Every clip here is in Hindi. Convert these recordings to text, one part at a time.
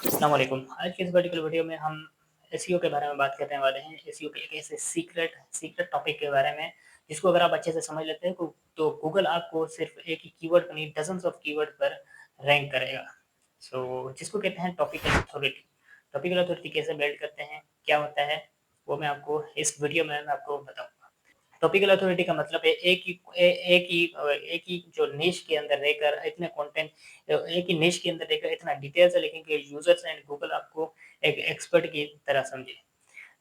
अस्सलाम वालेकुम। आज की इस पर्टिकुलर वीडियो में हम एसईओ के बारे में बात करने वाले हैं। एसईओ के एक ऐसे सीक्रेट सीक्रेट टॉपिक के बारे में जिसको अगर आप अच्छे से समझ लेते हैं तो गूगल आपको सिर्फ़ एक ही कीवर्ड पर नहीं डज़न्स ऑफ कीवर्ड पर रैंक करेगा। जिसको कहते हैं टॉपिकल अथॉरिटी। टॉपिकल अथॉरिटी कैसे बिल्ड करते हैं, क्या होता है, वो मैं आपको इस वीडियो में मैं आपको बताऊँगा। टॉपिकल अथॉरिटी का मतलब है एक ही जो निश के अंदर रहकर इतने कंटेंट एक ही निश के अंदर रहकर इतना डिटेल से लिखें कि यूज़र्स एंड गूगल आपको एक एक्सपर्ट की तरह समझे।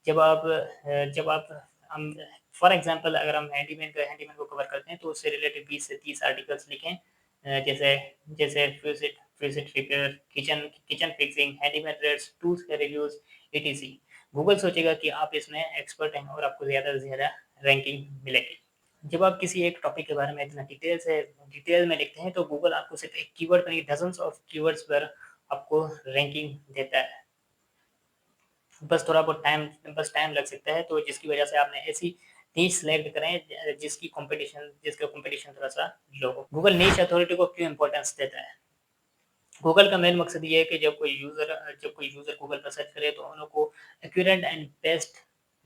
जब आप हम फॉर एग्ज़ाम्पल अगर हम हैंडीमैन को कवर करते हैं तो उससे रिलेटेड 20 से 30 आर्टिकल्स लिखें। जैसे जैसे फ्यूज़िट repair, kitchen fixing, handyman rates, tools के रिव्यूज़, ईटीसी। गूगल सोचेगा कि आप इसमें एक्सपर्ट हैं और आपको ज़्यादा से ज़्यादा रैंकिंग मिलेगी। जब आप किसी एक टॉपिक के बारे में इतना डिटेल में लिखते हैं तो गूगल आपको सिर्फ़ एक कीवर्ड पर नहीं डज़न्स ऑफ कीवर्ड्स पर आपको रैंकिंग देता है। बस टाइम लग सकता है, तो जिसकी वजह से आपने ऐसी नीश सिलेक्ट करें जिसका कॉम्पिटिशन थोड़ा-सा लो हो। गूगल नीश अथॉरिटी को क्यों इम्पोर्टेंस देता है? गूगल का मेन मकसद ये है कि जब कोई यूज़र गूगल पर सर्च करे तो उनको एक्यूरेंट एंड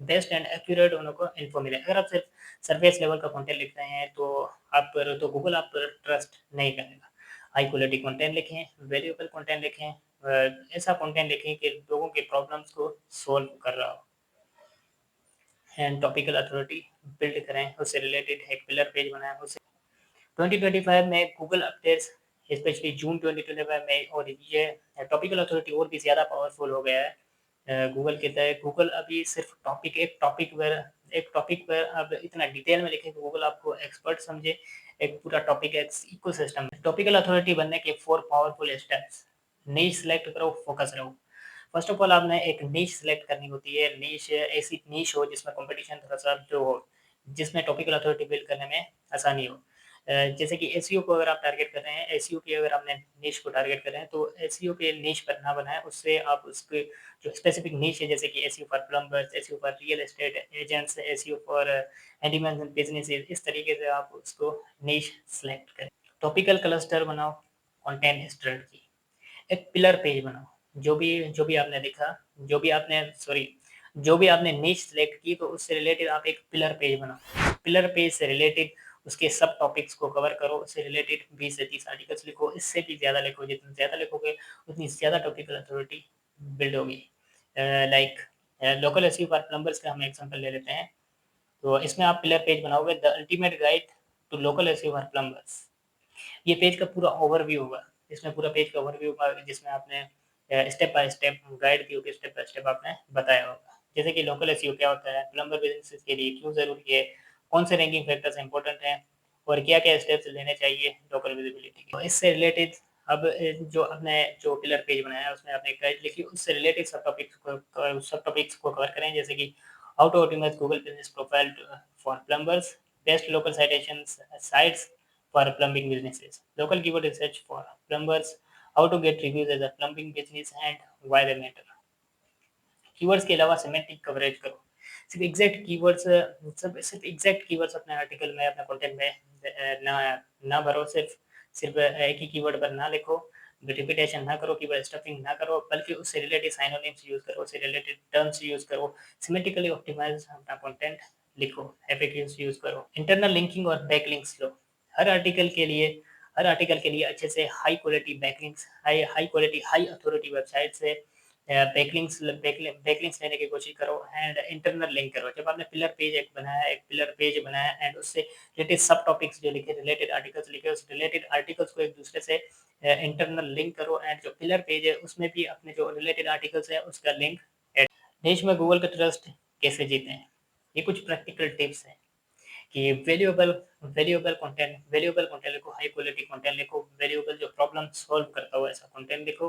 बेस्ट एंड एक्यूरेट उनको इन्फो मिले। अगर आप सिर्फ़ सरफेस लेवल का कंटेंट लिख रहे हैं तो गूगल आप पर ट्रस्ट नहीं करेगा। हाई क्वालिटी कंटेंट लिखें, वैल्यूएबल कंटेंट लिखें, ऐसा कंटेंट लिखें कि लोगों के प्रॉब्लम्स को सॉल्व कर रहा हो। एंड टॉपिकल अथॉरिटी बिल्ड करें, उससे रिलेटेड एक पिलर पेज बनाएँ, उससे 2025 में गूगल अपडेट्स स्पेशली जून 2025 में और ये टॉपिकल अथॉरिटी और भी ज़्यादा पावरफुल हो गया है। गूगल कहता है गूगल अभी सिर्फ़ एक टॉपिक पर अब इतना डिटेल में लिखे कि गूगल आपको एक्सपर्ट समझे, एक पूरा टॉपिक एक इकोसिस्टम है। टॉपिकल अथॉरिटी बनने के 4 पावरफुल स्टेप्स। नीश सिलेक्ट करो, फोकस रहो। फर्स्ट ऑफ ऑल आपने एक नीश सिलेक्ट करनी होती है। नीश ऐसी नीश हो जिसमें कॉम्पिटिशन थोड़ा-सा जो हो, जिसमें टॉपिकल अथॉरिटी बिल्ड करने में आसानी हो। जैसे कि एसईओ को अगर आप टारगेट कर रहे हैं, एसईओ की अगर आपने नीश को टारगेट कर रहे हैं, तो एसईओ के नीश पर ना बनाएँ, उससे आप उसके जो स्पेसिफिक नीश है जैसे कि SEO for plumbers, SEO for real estate agents, SEO for handyman and businesses, इस तरीके से आप उसको नीश सेलेक्ट करें। टॉपिकल क्लस्टर बनाओ, कंटेंट स्ट्रेटजी। एक पिलर पेज बनाओ। जो भी आपने लिखा, जो भी आपने नीश सिलेक्ट की तो उससे रिलेटेड आप एक पिलर पेज बनाओ। पिलर पेज से रिलेटेड उसके सब टॉपिक्स को कवर करो, उससे रिलेटेड 20 से 30 आर्टिकल्स लिखो, इससे भी ज़्यादा लिखो, जितना ज़्यादा लिखोगे उतनी ज़्यादा टॉपिकल अथॉरिटी बिल्ड होगी। Like local SEO for plumbers का हम एग्ज़ाम्पल ले लेते हैं। तो इसमें आप पिलर पेज बनाओगे the ultimate guide to local SEO for plumbers. ये पेज का पूरा ओवरव्यू होगा। इसमें पूरा पेज का ओवरव्यू होगा जिसमें आपने स्टेप बाय स्टेप गाइड की होगी, स्टेप बाय स्टेप आपने बताया होगा। जैसे कि लोकल एसईओ क्या होता है, प्लम्बर बिज़नेसेस के लिए क्यों ज़रूरी है, कौन से रैंकिंग फैक्टर्स इम्पोर्टेंट हैं और क्या-क्या स्टेप्स लेने चाहिए लोकल विजिबिलिटी के। तो इससे रिलेटेड अब जो आपने जो पिलर पेज बनाया है उसमें आपने गाइड लिखी, उससे रिलेटेड सब टॉपिक्स को कवर करें जैसे कि how to optimise Google business profile for plumbers, best local citations sites for plumbing businesses. Local keyword research for plumbers, how to get reviews as a plumbing business and why they matter. Keywords के अलावा सिमेंटिक कवरेज करो। सिर्फ एग्ज़ैक्ट कीवर्ड्स अपने आर्टिकल में, अपने कंटेंट में ना भरो, सिर्फ एक ही कीवर्ड पर ना लिखो, रिपिटेशन ना करो, कीवर्ड स्टफिंग ना करो, बल्कि उससे रिलेटेड सिनोनिम्स यूज़ करो, उससे रिलेटेड टर्म्स यूज़ करो, सिमेट्रिकली ऑप्टिमाइज़ अपना कंटेंट लिखो, एफएक्यूज़ यूज़ करो, इंटरनल लिंकिंग और बैकलिंक्स लो। हर आर्टिकल के लिए हर आर्टिकल के लिए अच्छे से high quality backlinks, high quality, high authority website से बैकलिंक्स लेने की कोशिश करो एंड इंटरनल लिंक करो। जब आपने एक पिलर पेज बनाया एंड उससे रिलेटेड सब टॉपिक्स जो लिखे, रिलेटेड आर्टिकल्स लिखे, उस रिलेटेड आर्टिकल्स को एक दूसरे से इंटरनल लिंक करो एंड जो पिलर पेज है उसमें भी अपने जो रिलेटेड आर्टिकल्स है उसका लिंक ऐड। देश में गूगल का ट्रस्ट कैसे जीतें? ये कुछ प्रैक्टिकल टिप्स हैं कि वैल्यूएबल कंटेंट लिखो, हाई क्वालिटी कंटेंट लिखो, वैल्यूएबल जो प्रॉब्लम सॉल्व करता हो ऐसा कंटेंट लिखो,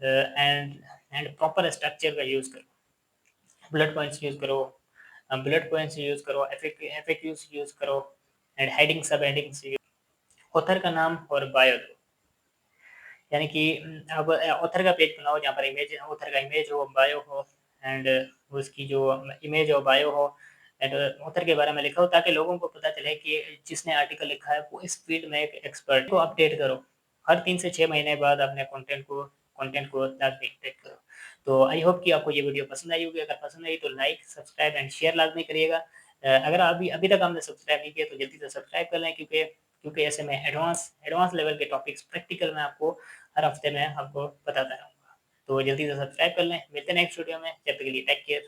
एंड प्रॉपर स्ट्रक्चर का यूज़ करो। बुलेट पॉइंट्स यूज़ करो, एफएक्यूज़ यूज़ करो एंड हेडिंग, सब हेडिंग्स यूज़। ऑथर का नाम और बायो दो। यानी कि अब ऑथर का पेज बनाओ जहाँ पर ऑथर का इमेज हो, बायो हो एंड उसकी जो इमेज हो, बायो हो एंड ऑथर के बारे में लिखा हो ताकि लोगों को पता चले कि जिसने आर्टिकल लिखा है वो इस फील्ड में एक एक्सपर्ट को अपडेट करो। हर 3 से 6 महीने बाद अपने कंटेंट को लाजमी ट्रैक करो। तो आई होप कि आपको ये वीडियो पसंद आई होगी। अगर पसंद आई तो लाइक, सब्सक्राइब एंड शेयर लाजमी करिएगा। अगर अभी अभी तक आपने सब्सक्राइब नहीं किया तो जल्दी से सब्सक्राइब कर लें, क्योंकि क्योंकि ऐसे में एडवांस लेवल के टॉपिक्स प्रैक्टिकल में आपको हर हफ्ते में आपको बताता रहूँगा। तो जल्दी से सब्सक्राइब कर लें। मिलते हैं नेक्स्ट वीडियो में, जब तक के लिए टेक केयर।